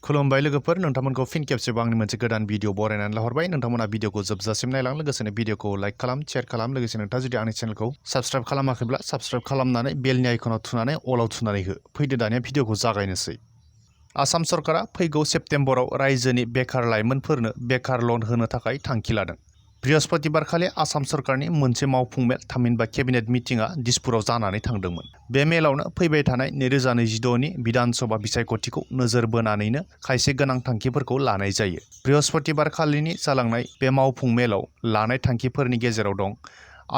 खुलुमबाय लोगोफोर नोंथांमोनखौ फिन खेबसेबाव आंनि मोनसे गोदान भिडिअ बरायनानै लाहरबाय नोंथांमोना भिडिअखौ जोबजासिम नायलां लोगोसेनो भिडिअखौ लाइक खालाम शेयार खालाम लोगोसे नोंथाङा जुदि आंनि चेनेलखौ साबस्क्राइब खालामाखैब्ला साबस्क्राइब खालामनानै बेलनि आइकनाव थुनानै अलाव थुनानै हो फैदो दानिया भिडिअखौ जागायनोसै आसाम सरकारा फैगौ सेप्तेम्बराव रायजोनि बेकार लाइमोनफोरनो बेकार लन होनो थाखाय थांखि लादों बृहस्पतिबारखालि आसाम सरकारनि मोनसे मावफुं मेल थामहिनबा केबिनेट मिटिंआ दिसपुराव जानानै थांदोंमोन बे मेलावनो फैबाय थानाय 2026 नि विधानसभा बिसायख'थिखौ नोजोर बोनानैनो खायसे गोनां थांखिफोरखौ लानाय जायो बृहस्पतिबारखालिनि जालांनाय बे मावफुं मेलाव लानाय थांखिफोरनि गेजेराव दं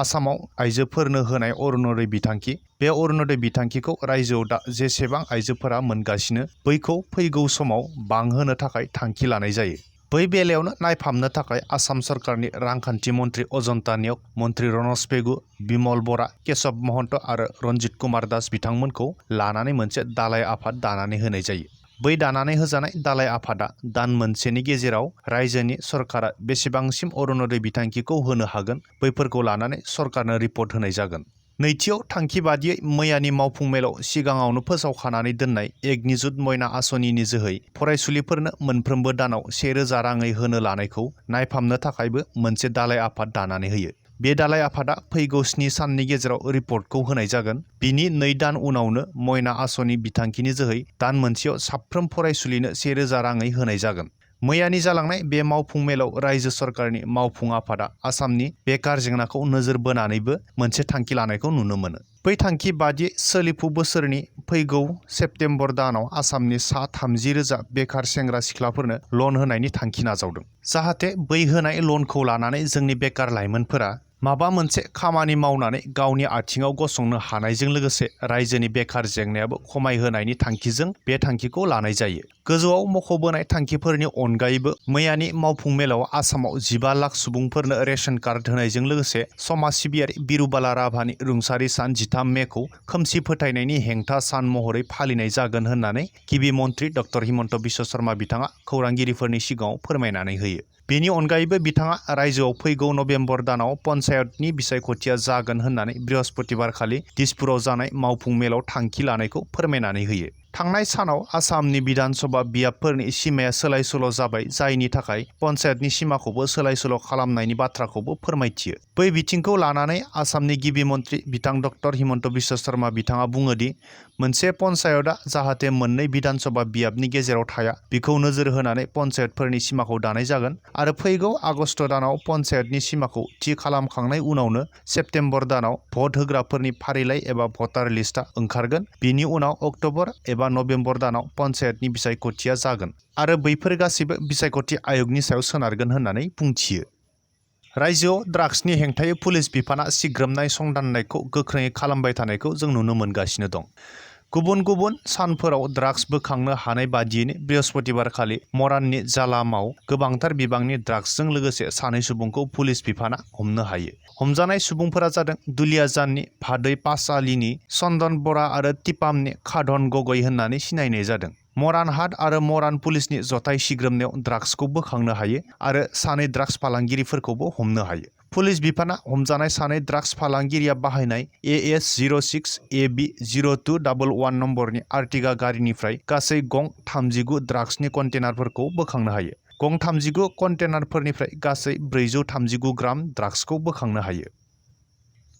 आसामाव आइजोफोरनो होनाय अरुणोदय बिथांखि बे अरुणोदय बिथांखिखौ रायजोआव दा जेसेबां आइजोफोरा मोनगासिनो बैखौ फैगौ समाव बांहोनो थाखाय थांखि लानाय जायो बै बेलायावनो नायफामनो थाखाय आसाम सरकारनि रांखान्थि मन्थ्रि अजन्ता नेउग मन्थ्रि रनज पेगु बिमल बरा केशव महन्त आरो रन्जित कुमार दास बिथांमोनखौ लानानै मोनसे दालाय आफाद दानानै होनाय जायो बै दानानै होजानाय दालाय आफादा दान मोनसेनि गेजेराव रायजोनि सरकारा बेसेबांसिम अरुणोदय बिथांखिखौ होनो हागोन बैफोरखौ लानानै सरकारनो रिपर्ट होनाय जागोन नैथियाव थांखि बादियै मैयानि मावफुं मेलाव सिगाङावनो फोसावखानानै दोननाय एक निजुत मयना आसनिनि जोहै फरायसुलिफोरनो मोनफ्रोमबो दानाव 1000 राङै होनो लानायखौ नायफामनो थाखायबो मोनसे दालाय आफाद दानानै होयो बे दालाय आफादा फैगौ 7 साननि गेजेराव रिपर्टखौ होनाय जागोन बिनि 2 दान उनावनो मयना आसनि बिथांखिनि जोहै दान मोनसेयाव साफ्रोम फरायसुलिनो 1000 राङै होनाय जागोन मैयानि जालांनाय बे मावफुं मेलाव रायजो सरकारनि मावफुं आफादा आसामनि बेकार जेंनाखौ नोजोर बोनानैबो मोनसे थांखि लानायखौ नुनो मोनो बै थांखि बादियै सोलिफु बोसोरनि फैगौ सेप्तेम्बर दानाव आसामनि सा 30,000 बेकार सेंग्रा सिख्लाफोरनो लन होनायनि थांखि नाजावदों जाहाथे बै होनाय लनखौ लानानै जोंनि बेकार लाइमोनफोरा माबा मोनसे खामानि मावनानै गावनि आथिङाव गसंनो हानायजों लोगोसे रायजोनि बेकार जेंनायाबो खमायहोनायनि थांखिजों बे थांखिखौ लानाय जायो गोजौआव मख'बोनाय थांखिफोरनि अनगायैबो मैयानि मावफुं मेलाव आसामाव 15 लाख सुबुंफोरनो रेशन कार्ड होनायजों लोगोसे समाज सिबियारि बिरुबाला राभानि रुंसारि सान 13 मेखौ खोमसि फोथायनायनि हेंथा सान महरै फालिनाय जागोन होननानै गिबि मन्थ्रि डक्टर हिमन्त बिश्व शर्मा बिथाङा खौरांगिरिफोरनि सिगाङाव फोरमायनानै होयो बेनि अनगायैबो बिथाङा रायजोआव फैगौ नभेम्बर दानाव पन्चायतनि बिसायख'थिया जागोन होननानै बृहस्पतिबारखालि दिसपुराव जानाय मावफुं मेलाव थांखि लानायखौ फोरमायनानै होयो थांनाय सानाव आसामनि विधानसभा बियाबफोरनि सिमाया सोलाय-सोल' जाबाय जायनि थाखाय पन्चायतनि सिमाखौबो सोलाय-सोल' खालामनायनि बाथ्राखौबो फोरमायथियो बै बिथिंखौ लानानै आसामनि गिबि मन्थ्रि बिथां डक्टर हिमन्त बिश्व शर्मा बिथाङा बुङोदि मोनसे पन्चायतआ जाहाथे मोननै विधानसभा बियाबनि गेजेराव थाया बेखौ नोजोर होनानै पन्चायतफोरनि सिमाखौ दानाय जागोन आरो फैगौ आगस्ट दानाव पन्चायतनि सिमाखौ थि खालामखांनाय उनावनो सेप्तेम्बर दानाव भट होग्राफोरनि फारिलाइ एबा भटार लिस्टआ ओंखारगोन बिनि उनाव अक्ट'बर एबा नभेम्बर दानाव पन्चायतनि बिसायख'थिया जागोन आरो बैफोर गासैबो बिसायख'थि आय'गनि सायाव सोनारगोन होननानै बुंथियो रायजोआव ड्राग्सनि हेंथायै पुलिस बिफाना सिग्रोमनाय संदाननायखौ गोख्रोङै खालामबाय थानायखौ जों नुनो मोनगासिनो दं गुबुन गुबुन सानफोराव ड्राग्स बोखांनो हानाय बादियैनो बृहस्पतिबारखालि मराननि जालामाव गोबांथार बिबांनि ड्राग्सजों लोगोसे सानै सुबुंखौ पुलिस बिफाना हमनो हायो हमजानाय सुबुंफोरा जादों दुलियाजाननि भादै पासालिनि चन्दन बरा आरो तिपामनि खाधन गगৈ होननानै सिनायनाय जादों मरानहाट आरो मरान पुलिसनि जथाय सिग्रोमनायाव ड्राग्सखौ बोखांनो हायो आरो सानै ड्राग्स फालांगिरिफोरखौबो हमनो हायो पुलिस बिफाना हमजानाय सानै ड्राग्स फालांगिरिया बाहायनाय AS06 AB 0211 नम्बरनि आर्टिगा गारिनिफ्राय गासै गं 39 ड्राग्सनि कन्टेनारफोरखौ बोखांनो हायो गं 39 कन्टेनारफोरनिफ्राय गासै 439 ग्राम ड्राग्सखौ बोखांनो हायो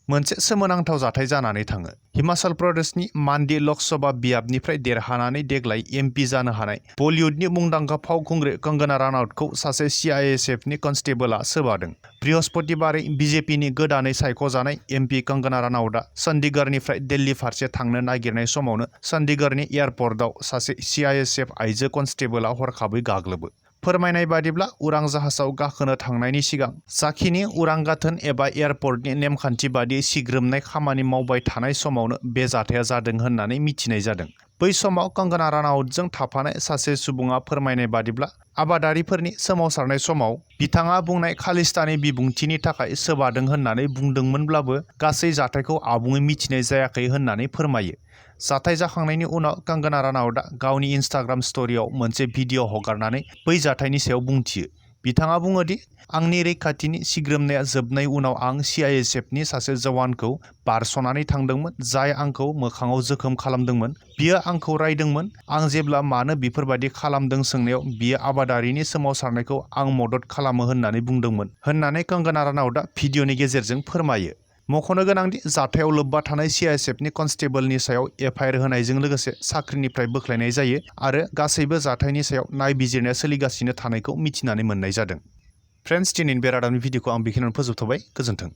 मोनसे सोमोनांथाव जाथाय जानानै थाङो हिमाचल प्रदेशनि मान्डी लकसभा बियाबनिफ्राय देरहानानै देग्लाय MP जानो हानाय बलिउडनि मुंदांखा फावखुंग्रि कंगना रानाउतखौ सासे CISFनि कनस्टेबलआ सोबादों बृहस्पतिबारै BJPनि गोदानै सायख'जानाय MP कंगना रानाउतआ चन्डीगढ़निफ्राय दिल्ली फारसे थांनो नागिरनाय समावनो चन्डीगढ़नि एयारपर्टआव सासे CISF आइजो कनस्टेबलआ हरखाबै गाग्लोबो फोरमायनाय बादिब्ला उरां जाहाजाव गाखोनो थांनायनि सिगां साखिनि उरां गाथोन एबा एयारपर्टनि नेमखान्थि बादियै सिग्रोमनाय खामानि मावबाय थानाय समावनो बे जाथाया जादों होननानै मिथिनाय जादों बै समाव कंगना रानाउतजों थाफानाय सासे सुबुङा फोरमायनाय बादिब्ला आबादारिफोरनि सोमावसारनाय समाव बिथाङा बुंनाय खालिस्तानी बिबुंथिनि थाखाय सोबादों होननानै बुंदोंमोनब्लाबो गासै जाथायखौ आबुङै मिथिनाय जायाखै होननानै फोरमायो जाथाय जाखांनायनि उनाव कंगना रानाउतआ गावनि इन्स्टाग्राम स्ट'रियाव मोनसे भिडिअ' हगारनानै बै जाथायनि सायाव बुंथियो बिथाङा बुङोदि आंनि रैखाथिनि सिग्रोमनाया जोबनाय उनाव आं CISFनि सासे जवानखौ बारस'नानै थांदोंमोन जाय आंखौ मोखाङाव जोखोम खालामदोंमोन। बियो आंखौ रायदोंमोन। आं जेब्ला मानो बेफोरबायदि खालामदों सोंनायाव बियो आबादारिनि सोमावसारनायखौ आं मदद खालामो होननानै बुंदोंमोन होननानै कंगना रानाउतआ भिडिअनि गेजेरजों फोरमायो। मख'नो गोनांदि जाथायाव लोब्बा थानाय CISFनि कनस्टेबलनि सायाव FIR होनायजों लोगोसे साख्रिनिफ्राय बोख्लायनाय जायो आरो गासैबो जाथायनि सायाव नायबिजिरनाया सोलिगासिनो थानायखौ मिथिनानै मोननाय जादों। फ्रेन्ड्स, दिनैनि बे रादाबनि भिडिअखौ आं बेखिनियावनो फोजोबथ'बाय। गोजोन्थों।